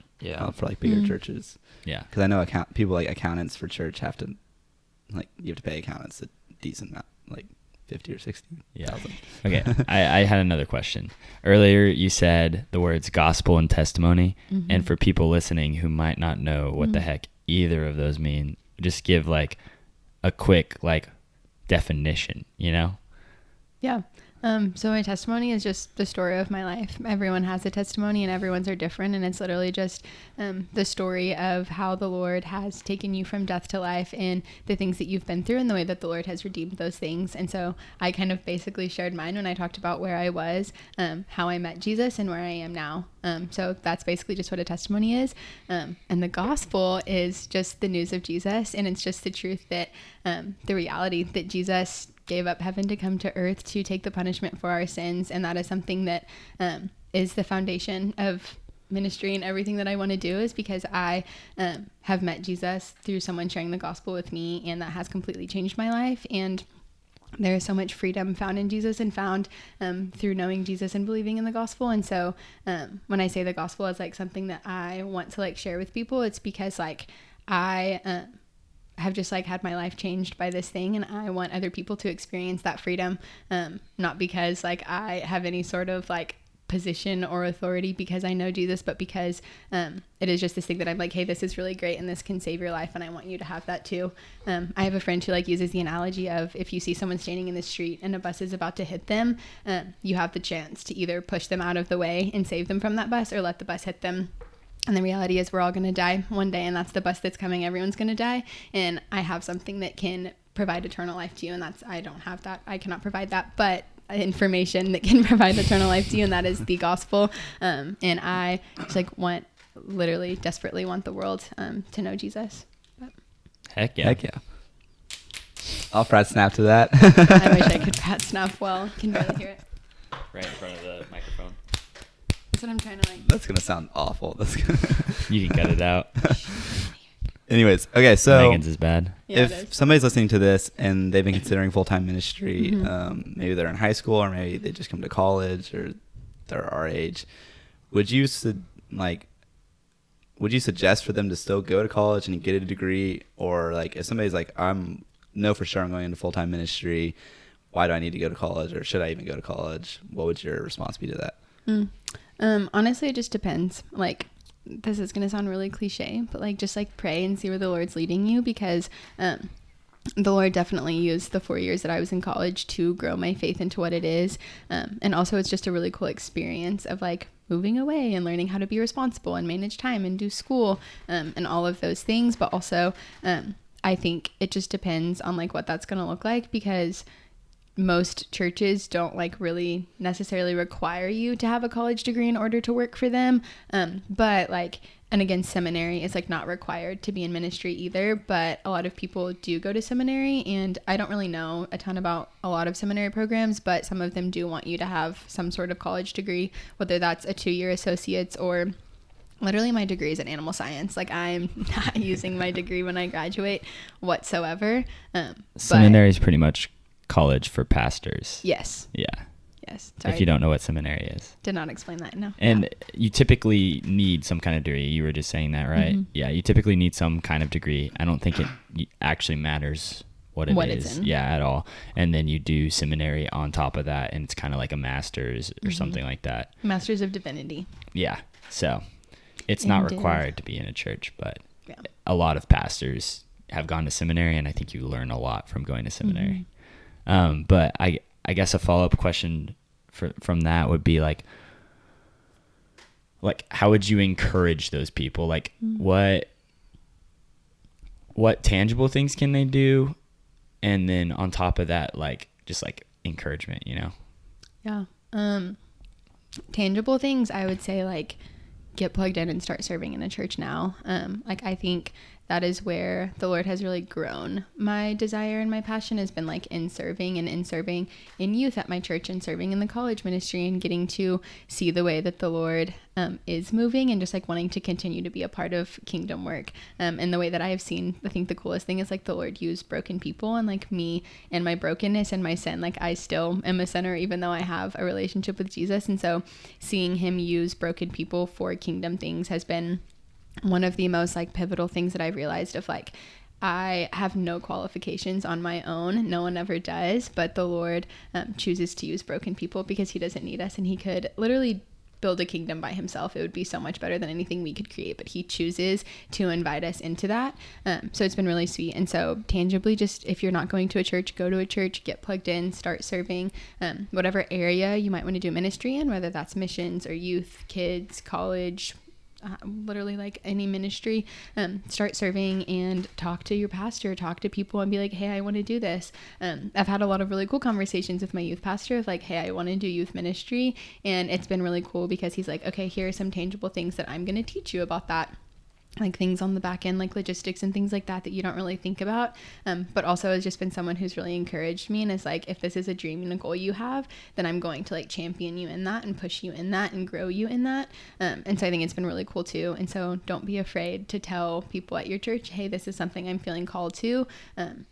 for like bigger churches. Yeah. Because I know people like accountants for church have to like you have to pay accountants a decent amount, like 50 or 60. Yeah. Okay. I had another question. Earlier you said the words gospel and testimony, and for people listening who might not know what the heck either of those mean, just give like a quick like definition, you know? Yeah. So my testimony is just the story of my life. Everyone has a testimony and everyone's are different. And it's literally just the story of how the Lord has taken you from death to life, and the things that you've been through, and the way that the Lord has redeemed those things. And so I kind of basically shared mine when I talked about where I was, how I met Jesus, and where I am now. So that's basically just what a testimony is. And the gospel is just the news of Jesus. And it's just the truth that the reality that Jesus gave up heaven to come to earth to take the punishment for our sins. And that is something that is the foundation of ministry, and everything that I want to do is because I have met Jesus through someone sharing the gospel with me, and that has completely changed my life. And there is so much freedom found in Jesus, and found through knowing Jesus and believing in the gospel. And so when I say the gospel as like something that I want to like share with people, it's because like I have just like had my life changed by this thing, and I want other people to experience that freedom, not because like I have any sort of like position or authority because I know Jesus, but because it is just this thing that I'm like, hey, this is really great and this can save your life and I want you to have that too. I have a friend who like uses the analogy of if you see someone standing in the street and a bus is about to hit them, you have the chance to either push them out of the way and save them from that bus or let the bus hit them. And the reality is we're all going to die one day, and that's the bus that's coming. Everyone's going to die. And I have something that can provide eternal life to you. And I don't have that. I cannot provide that, but information that can provide eternal life to you. And that is the gospel. And I just like literally desperately want the world to know Jesus. But. Heck yeah. Heck yeah. I'll frat snap to that. I wish I could frat snap well. You can barely hear it. Right in front of the microphone. That's what I'm trying to like. That's going to sound awful. You can cut it out. Anyways, okay, so Megann's is bad. Yeah, if somebody's listening to this and they've been considering full-time ministry, maybe they're in high school or maybe they just come to college or they're our age, would you suggest for them to still go to college and get a degree? Or like if somebody's like, I'm for sure I'm going into full-time ministry, why do I need to go to college, or should I even go to college? What would your response be to that? Honestly, it just depends. Like, this is going to sound really cliche, but like, just like pray and see where the Lord's leading you, because, the Lord definitely used the 4 years that I was in college to grow my faith into what it is. And also it's just a really cool experience of like moving away and learning how to be responsible and manage time and do school, and all of those things. But also, I think it just depends on like what that's going to look like, because most churches don't like really necessarily require you to have a college degree in order to work for them. But like, and again, seminary is like not required to be in ministry either, but a lot of people do go to seminary, and I don't really know a ton about a lot of seminary programs, but some of them do want you to have some sort of college degree, whether that's a 2-year associate's or literally my degree is in animal science. Like, I'm not using my degree when I graduate whatsoever. Seminary is pretty much college for pastors. Yes. Yeah. Yes. Sorry. If you don't know what seminary is. Did not explain that. No. And you typically need some kind of degree. You were just saying that, right? Mm-hmm. Yeah. You typically need some kind of degree. I don't think it actually matters what it is. It's in. Yeah, at all. And then you do seminary on top of that, and it's kind of like a master's or something like that. Masters of Divinity. Yeah. So it's not required to be in a church, but a lot of pastors have gone to seminary, and I think you learn a lot from going to seminary. But I guess a follow-up question from that would be like how would you encourage those people? Like what tangible things can they do? And then on top of that, like just like encouragement, you know? Yeah. Tangible things, I would say like get plugged in and start serving in a church now. Like I think that is where the Lord has really grown my desire and my passion, has been like in serving in youth at my church and serving in the college ministry and getting to see the way that the Lord is moving and just like wanting to continue to be a part of kingdom work. And the way that I have seen, I think the coolest thing is like the Lord use broken people, and like me and my brokenness and my sin, like I still am a sinner even though I have a relationship with Jesus. And so seeing him use broken people for kingdom things has been one of the most like pivotal things that I've realized of like, I have no qualifications on my own. No one ever does, but the Lord chooses to use broken people because he doesn't need us, and he could literally build a kingdom by himself. It would be so much better than anything we could create, but he chooses to invite us into that. So it's been really sweet. And so tangibly, just if you're not going to a church, go to a church, get plugged in, start serving, whatever area you might want to do ministry in, whether that's missions or youth, kids, college, literally like any ministry. Start serving and talk to your pastor, talk to people and be like, hey, I want to do this. I've had a lot of really cool conversations with my youth pastor of like, hey, I want to do youth ministry. And it's been really cool because he's like, okay, here are some tangible things that I'm going to teach you about that. Like things on the back end, like logistics and things like that you don't really think about. But also has just been someone who's really encouraged me and is like, if this is a dream and a goal you have, then I'm going to like champion you in that and push you in that and grow you in that. And so I think it's been really cool too. And so don't be afraid to tell people at your church, hey, this is something I'm feeling called to,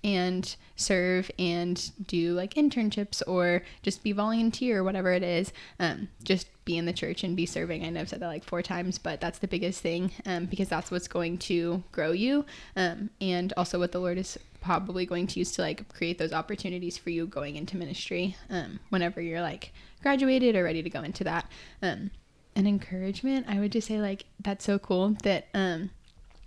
and serve and do like internships or just be volunteer, whatever it is. Just be in the church and be serving. I know I've said that like 4 times, but that's the biggest thing, because that's what's going to grow you, and also what the Lord is probably going to use to like create those opportunities for you going into ministry whenever you're like graduated or ready to go into that. An encouragement, I would just say like that's so cool that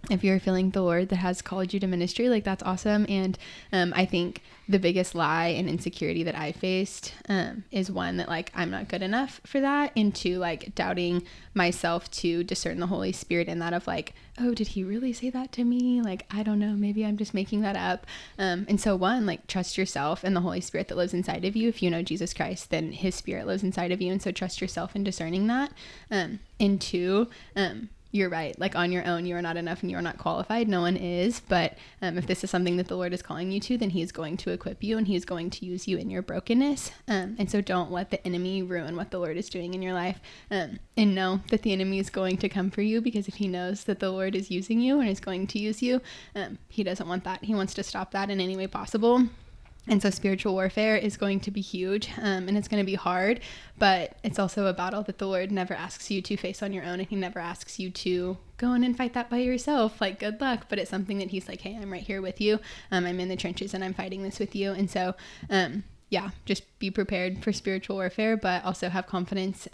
if you're feeling the Lord that has called you to ministry, like that's awesome. And I think the biggest lie and insecurity that I faced is one, that like I'm not good enough for that, and two, like doubting myself to discern the Holy Spirit in that of like, oh, did he really say that to me? Like, I don't know, maybe I'm just making that up. And so one, like trust yourself and the Holy Spirit that lives inside of you. If you know Jesus Christ, then his Spirit lives inside of you. And so trust yourself in discerning that. And two, you're right. Like on your own, you are not enough and you are not qualified. No one is. But if this is something that the Lord is calling you to, then he is going to equip you and he is going to use you in your brokenness. And so don't let the enemy ruin what the Lord is doing in your life. And know that the enemy is going to come for you, because if he knows that the Lord is using you and is going to use you, he doesn't want that. He wants to stop that in any way possible. And so spiritual warfare is going to be huge, and it's going to be hard, but it's also a battle that the Lord never asks you to face on your own, and he never asks you to go in and fight that by yourself. Like, good luck. But it's something that he's like, hey, I'm right here with you. I'm in the trenches and I'm fighting this with you. And so, yeah, just be prepared for spiritual warfare, but also have confidence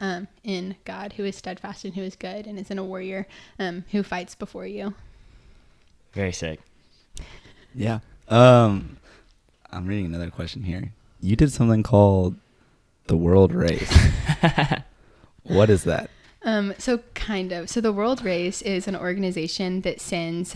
in God, who is steadfast and who is good and is in a warrior who fights before you. Very sick. Yeah. I'm reading another question here. You did something called the World Race. What is that? So the World Race is an organization that sends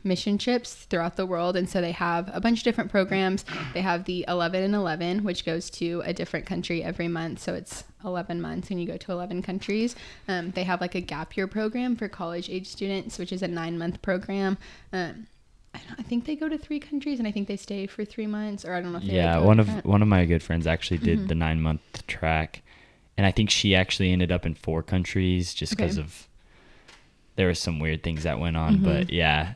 mission trips throughout the world. And so they have a bunch of different programs. They have the 11 and 11, which goes to a different country every month. So it's 11 months and you go to 11 countries. They have like a gap year program for college age students, which is a 9-month program. I think they go to 3 countries and I think they stay for 3 months, or I don't know if they one of my good friends actually did the 9-month track, and I think she actually ended up in 4 countries just because of there were some weird things that went on. But yeah,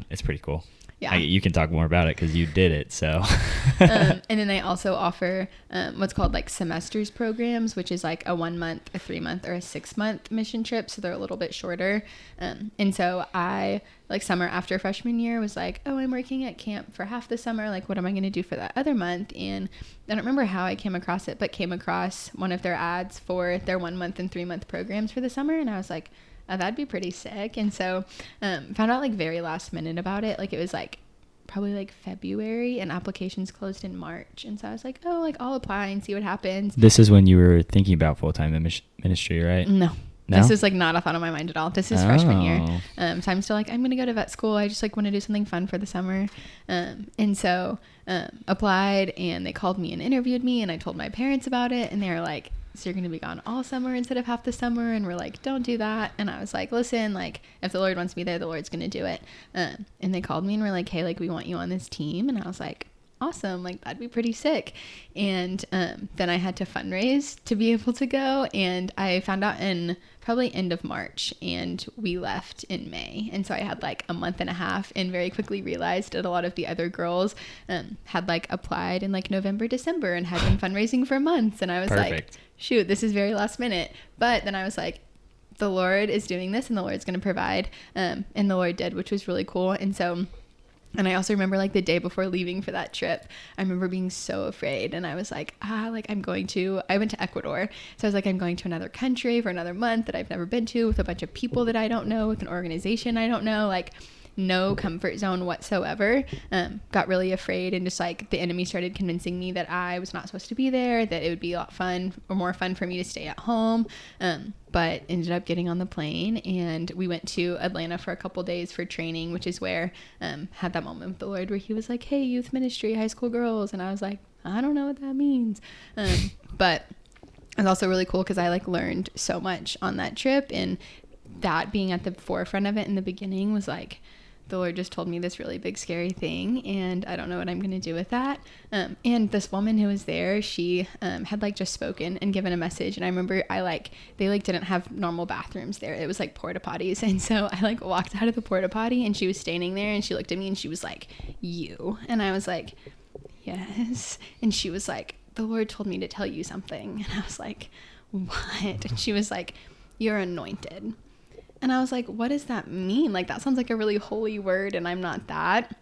it's pretty cool. Yeah, you can talk more about it because you did it. So, and then they also offer what's called like semesters programs, which is like a 1 month, a 3 month, or a 6 month mission trip. So they're a little bit shorter. And so I, like summer after freshman year, was like, oh, I'm working at camp for half the summer. Like, what am I going to do for that other month? And I don't remember how I came across it, but came across one of their ads for their 1 month and 3 month programs for the summer. And I was like, oh, that'd be pretty sick. And so found out like very last minute about it. Like it was like probably like February and applications closed in March. And so I was like, oh, like I'll apply and see what happens. This is when you were thinking about full-time ministry, right? No? This is like not a thought on my mind at all. This is freshman year. So I'm still like, I'm going to go to vet school. I just like want to do something fun for the summer. And so applied, and they called me and interviewed me, and I told my parents about it, and they were like, so you're going to be gone all summer instead of half the summer? And we're like, don't do that. And I was like, listen, like if the Lord wants me there, the Lord's going to do it. And they called me and were like, hey, like we want you on this team. And I was like, awesome, like that'd be pretty sick. And then I had to fundraise to be able to go, and I found out in probably end of March, and we left in May. And so I had like a month and a half, and very quickly realized that a lot of the other girls had like applied in like November, December, and had been fundraising for months. And I was like, shoot, this is very last minute. But then I was like, the Lord is doing this and the Lord's going to provide. And the Lord did, which was really cool. And I also remember like the day before leaving for that trip, I remember being so afraid. And I was like, I went to Ecuador. So I was like, I'm going to another country for another month that I've never been to, with a bunch of people that I don't know, with an organization I don't know, like no comfort zone whatsoever. Got really afraid, and just like the enemy started convincing me that I was not supposed to be there, that it would be a lot fun or more fun for me to stay at home. But ended up getting on the plane, and we went to Atlanta for a couple days for training, which is where had that moment with the Lord where he was like, hey, youth ministry, high school girls. And I was like, I don't know what that means. But it was also really cool because I like learned so much on that trip, and that being at the forefront of it in the beginning was like, the Lord just told me this really big, scary thing, and I don't know what I'm going to do with that. And this woman who was there, she had like just spoken and given a message. And I remember they didn't have normal bathrooms there. It was like porta potties. And so I like walked out of the porta potty, and she was standing there, and she looked at me and she was like, you. And I was like, yes. And she was like, the Lord told me to tell you something. And I was like, what? And she was like, you're anointed. And I was like, what does that mean? Like, that sounds like a really holy word, and I'm not that.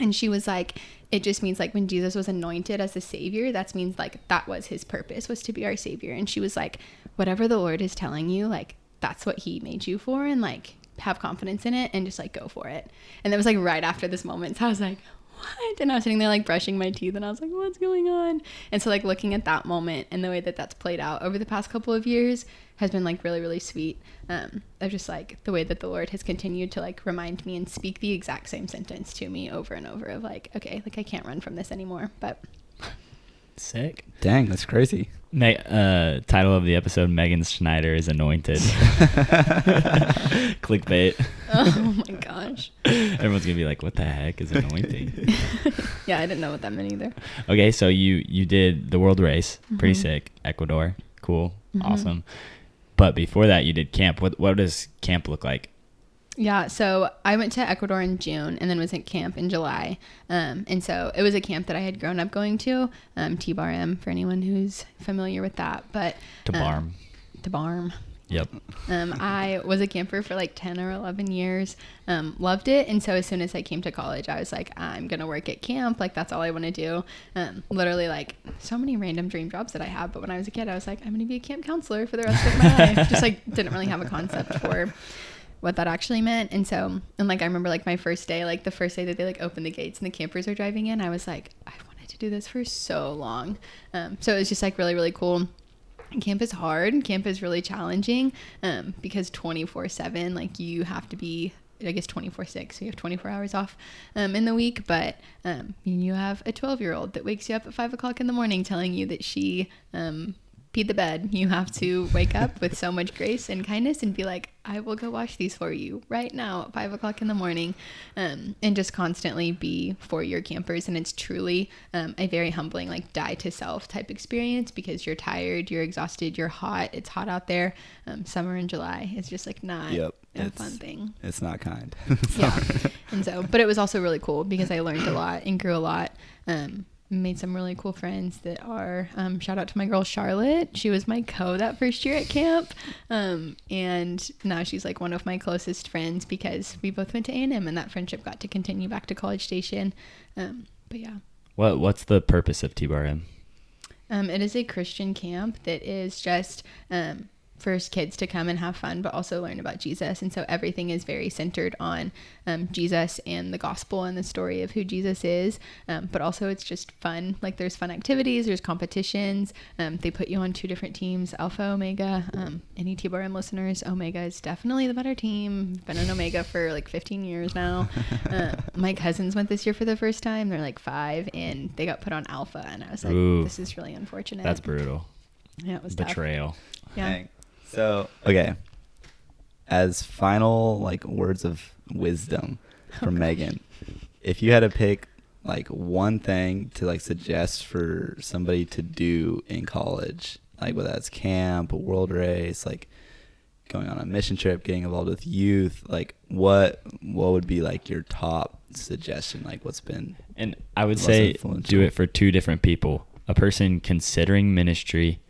And she was like, it just means like when Jesus was anointed as the savior, that means like that was his purpose, was to be our savior. And she was like, whatever the Lord is telling you, like that's what he made you for, and like have confidence in it and just like go for it. And that was like right after this moment. So I was like, what? And I was sitting there like brushing my teeth and I was like, what's going on? And so like looking at that moment and the way that that's played out over the past couple of years has been like really, really sweet. Of just like the way that the Lord has continued to like remind me and speak the exact same sentence to me over and over of like, okay, like I can't run from this anymore. But sick. Dang, that's crazy. Title of the episode: Meghann Schneider is anointed. Clickbait. Oh my gosh. Everyone's gonna be like, "What the heck is anointing?" Yeah, I didn't know what that meant either. Okay, so you did the world race, pretty sick. Ecuador, cool, awesome. But before that, you did camp. What does camp look like? Yeah, so I went to Ecuador in June and then was at camp in July. And so it was a camp that I had grown up going to, T-Bar-M, for anyone who's familiar with that. But Tabarm. Tabarm. Yep. I was a camper for like 10 or 11 years, loved it. And so as soon as I came to college, I was like, I'm going to work at camp. Like, that's all I want to do. Literally like so many random dream jobs that I have. But when I was a kid, I was like, I'm going to be a camp counselor for the rest of my life. Just like didn't really have a concept for what that actually meant. And so, and like I remember like my first day, like the first day that they like opened the gates and the campers are driving in, I was like, I wanted to do this for so long. So it was just like really, really cool. And camp is hard. Camp is really challenging, because 24/7, like you have to be, I guess 24/6, so you have 24 hours off in the week. But you have a 12-year-old that wakes you up at 5 o'clock in the morning telling you that she peed the bed. You have to wake up with so much grace and kindness and be like, I will go wash these for you right now at 5 o'clock in the morning, and just constantly be for your campers. And it's truly a very humbling, like die to self type experience, because you're tired, you're exhausted, you're hot. It's hot out there. Summer in July is just like not a fun thing. It's not kind. Yeah. And so, but it was also really cool because I learned a lot and grew a lot. Made some really cool friends that are, shout out to my girl Charlotte. She was my that first year at camp, and now she's like one of my closest friends because we both went to A&M, and that friendship got to continue back to College Station. But yeah. What's the purpose of T-Bar-M? It is a Christian camp that is just for kids to come and have fun, but also learn about Jesus. And so everything is very centered on Jesus and the gospel and the story of who Jesus is. But also it's just fun. Like there's fun activities, there's competitions. They put you on 2 different teams, Alpha, Omega. Any T-Bar-M listeners, Omega is definitely the better team. Been in Omega for like 15 years now. My cousins went this year for the first time. They're like 5 and they got put on Alpha. And I was like, this is really unfortunate. That's brutal. Yeah, it was betrayal. Tough. Yeah. Dang. So, okay. As final like words of wisdom from Meghann, if you had to pick like one thing to like suggest for somebody to do in college, like whether that's camp, a world race, like going on a mission trip, getting involved with youth, like what would be like your top suggestion? Like what's been, and I would say do it for 2 different people, a person considering ministry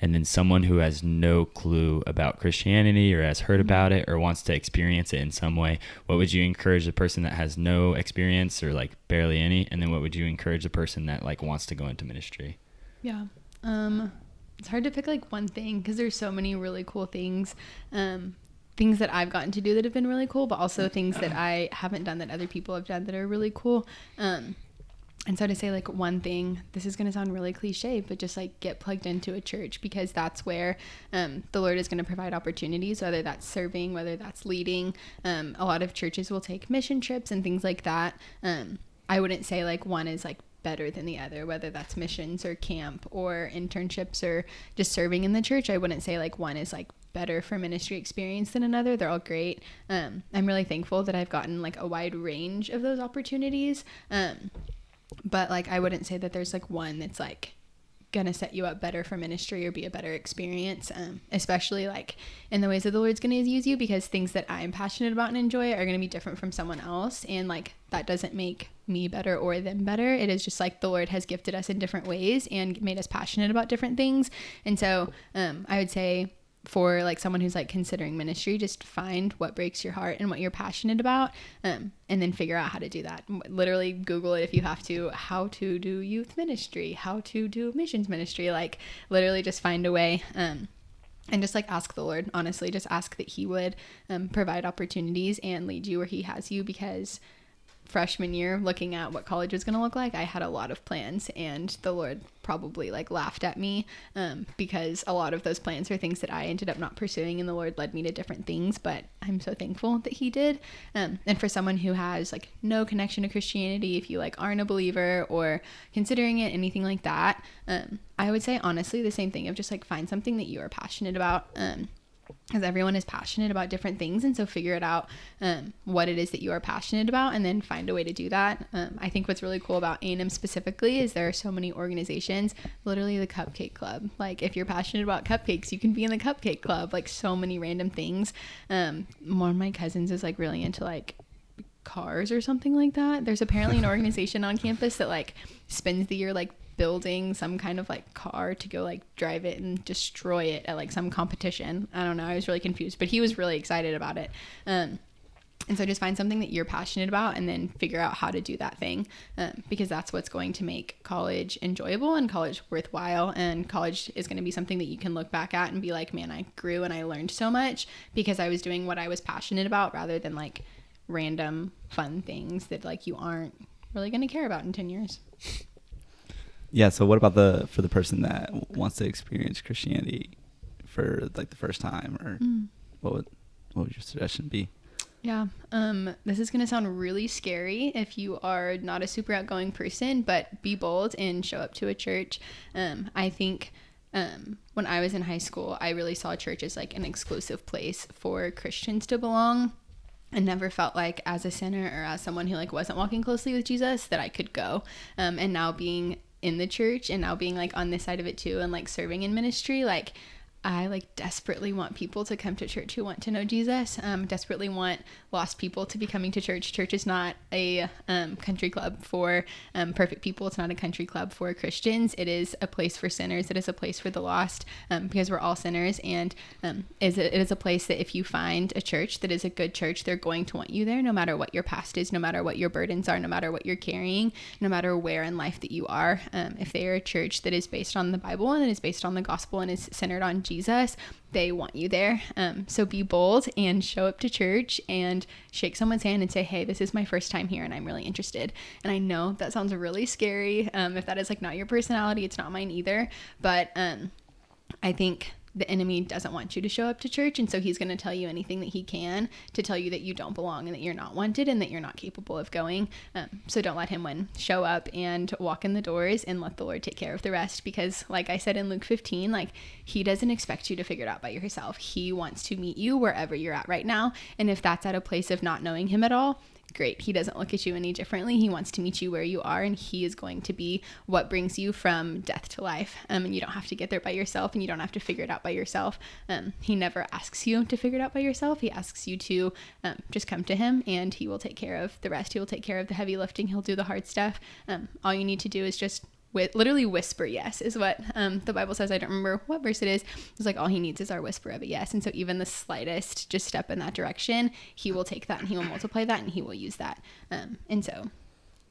and then someone who has no clue about Christianity or has heard about it or wants to experience it in some way. What would you encourage the person that has no experience or like barely any? And then what would you encourage the person that like wants to go into ministry? Yeah. It's hard to pick like one thing because there's so many really cool things. Things that I've gotten to do that have been really cool, but also things that I haven't done that other people have done that are really cool. And so to say like one thing, this is going to sound really cliche, but just like get plugged into a church, because that's where the Lord is going to provide opportunities, whether that's serving, whether that's leading. A lot of churches will take mission trips and things like that. I wouldn't say like one is like better than the other, whether that's missions or camp or internships or just serving in the church. I wouldn't say like one is like better for ministry experience than another. They're all great. I'm really thankful that I've gotten like a wide range of those opportunities. But like I wouldn't say that there's like one that's like gonna set you up better for ministry or be a better experience, especially like in the ways that the Lord's gonna use you, because things that I'm passionate about and enjoy are gonna be different from someone else, and like that doesn't make me better or them better. It is just like the Lord has gifted us in different ways and made us passionate about different things. And so I would say for like someone who's like considering ministry, just find what breaks your heart and what you're passionate about, and then figure out how to do that. Literally Google it if you have to, how to do youth ministry, how to do missions ministry, like literally just find a way, and just like ask the Lord, honestly, just ask that he would provide opportunities and lead you where he has you, because freshman year, looking at what college was going to look like, I had a lot of plans, and the Lord probably like laughed at me because a lot of those plans are things that I ended up not pursuing, and the Lord led me to different things, but I'm so thankful that he did. And for someone who has like no connection to Christianity, if you like aren't a believer or considering it, anything like that, I would say honestly the same thing of just like find something that you are passionate about, because everyone is passionate about different things, and so figure it out, what it is that you are passionate about, and then find a way to do that. I think what's really cool about A&M specifically is there are so many organizations, literally the Cupcake Club. Like if you're passionate about cupcakes, you can be in the Cupcake Club, like so many random things. One of my cousins is like really into like cars or something like that. There's apparently an organization on campus that like spends the year like building some kind of like car to go like drive it and destroy it at like some competition. I don't know, I was really confused, but he was really excited about it. And so just find something that you're passionate about and then figure out how to do that thing, because that's what's going to make college enjoyable and college worthwhile, and college is going to be something that you can look back at and be like, man, I grew and I learned so much because I was doing what I was passionate about, rather than like random fun things that like you aren't really going to care about in 10 years. Yeah. So what about for the person that wants to experience Christianity for like the first time, or what would your suggestion be? Yeah. This is going to sound really scary if you are not a super outgoing person, but be bold and show up to a church. I think, when I was in high school, I really saw church as like an exclusive place for Christians to belong. I never felt like as a sinner or as someone who like wasn't walking closely with Jesus that I could go. And now being in the church and now being like on this side of it too, and like serving in ministry, like I like desperately want people to come to church who want to know Jesus. Desperately want lost people to be coming to church. Church is not a country club for perfect people. It's not a country club for Christians. It is a place for sinners. It is a place for the lost, because we're all sinners. And it is a place that if you find a church that is a good church, they're going to want you there, no matter what your past is, no matter what your burdens are, no matter what you're carrying, no matter where in life that you are. If they are a church that is based on the Bible and is based on the gospel and is centered on Jesus, they want you there. So be bold and show up to church and shake someone's hand and say, hey, this is my first time here and I'm really interested. And I know that sounds really scary. If that is like not your personality, it's not mine either. But I think the enemy doesn't want you to show up to church, and so he's going to tell you anything that he can to tell you that you don't belong and that you're not wanted and that you're not capable of going. So don't let him win. Show up and walk in the doors and let the Lord take care of the rest, because like I said in Luke 15, like he doesn't expect you to figure it out by yourself. He wants to meet you wherever you're at right now, and if that's at a place of not knowing him at all, great. He doesn't look at you any differently. He wants to meet you where you are, and he is going to be what brings you from death to life. And you don't have to get there by yourself, and you don't have to figure it out by yourself. He never asks you to figure it out by yourself. He asks you to just come to him, and he will take care of the rest. He will take care of the heavy lifting. He'll do the hard stuff. All you need to do is just literally whisper yes, is what the Bible says. I don't remember what verse it is. It's like all he needs is our whisper of a yes. And so even the slightest just step in that direction, he will take that and he will multiply that and he will use that. And so,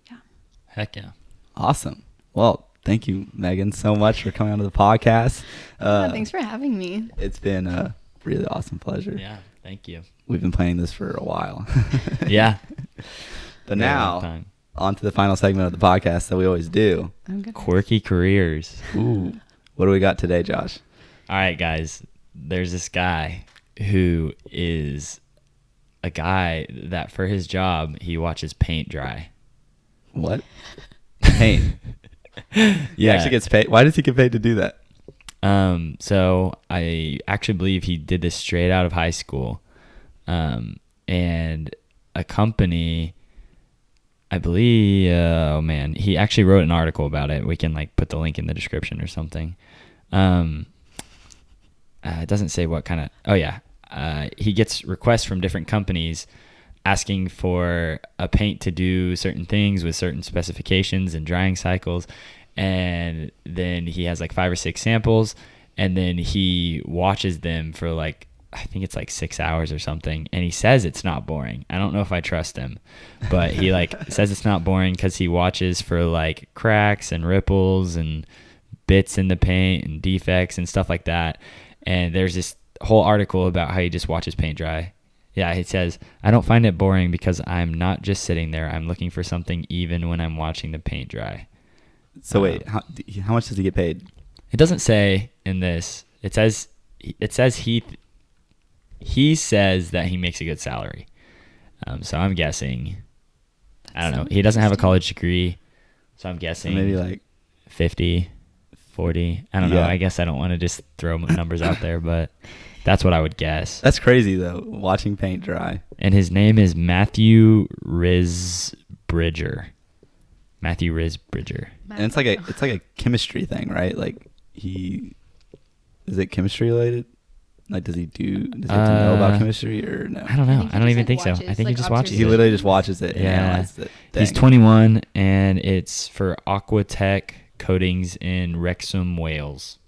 yeah. Heck yeah. Awesome. Well, thank you, Meghann, so much for coming on to the podcast. Thanks for having me. It's been a really awesome pleasure. Yeah, thank you. We've been planning this for a while. Yeah. But now, on to the final segment of the podcast that we always do. Quirky careers. Ooh. What do we got today, Josh? All right, guys. There's this guy who is a guy that for his job, he watches paint dry. What? Paint? Yeah. He actually gets paid. Why does he get paid to do that? So I actually believe he did this straight out of high school. And a company, I believe, he actually wrote an article about it. We can like put the link in the description or something. It doesn't say what kind of, he gets requests from different companies asking for a paint to do certain things with certain specifications and drying cycles. And then he has like 5 or 6 samples, and then he watches them for like, I think it's like 6 hours or something, and he says it's not boring. I don't know if I trust him, but he like says it's not boring because he watches for like cracks and ripples and bits in the paint and defects and stuff like that. And there's this whole article about how he just watches paint dry. Yeah, he says, I don't find it boring because I'm not just sitting there. I'm looking for something even when I'm watching the paint dry. So wait, how much does he get paid? It doesn't say in this. It says he says that he makes a good salary. So I'm guessing, I don't know. He doesn't have a college degree, so I'm guessing Maybe like 50, 40. I don't know. I guess I don't want to just throw numbers out there, but that's what I would guess. That's crazy though, watching paint dry. And his name is Matthew Risbridger. Matthew Risbridger. And it's like a chemistry thing, right? Like is it chemistry related? Like, does he have to know about chemistry or no? I don't know. I don't even think watches, so. I think he like, just watches He it. literally just watches it and Yeah. analyzes it. He's Dang. 21, and it's for Aquatech Coatings in Wrexham, Wales.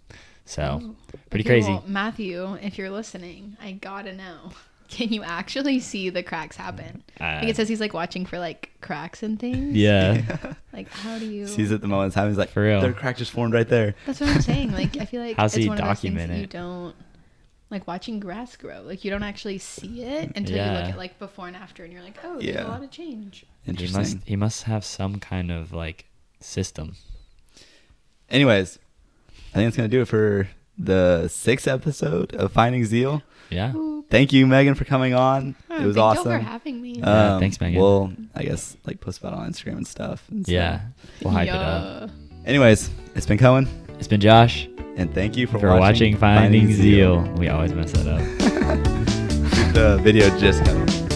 So, pretty crazy. Well, Matthew, if you're listening, I gotta know. Can you actually see the cracks happen? Like it says he's like watching for like cracks and things. Yeah. Like how do you Sees it the moment it's happening. He's like, For real. their crack just formed right there. That's what I'm saying. Like I feel like How's it's he one of those things document that you it? don't like watching grass grow. Like you don't actually see it until you Yeah. look at like before and after, and you're like, oh, there's Yeah. a lot of change. Interesting. He must have some kind of like system. Anyways, I think that's going to do it for the 6th episode of Finding Zeal. Yeah. Ooh. Thank you, Megan, for coming on. It was Thank awesome. y'all for having me. Yeah, thanks, Megan. We'll, I guess, like post about it on Instagram and stuff. And so. Yeah. We'll hype it up. Anyways, it's been Cohen, It's been Josh and thank you for watching Finding Zeal. We always mess that up. The video just coming.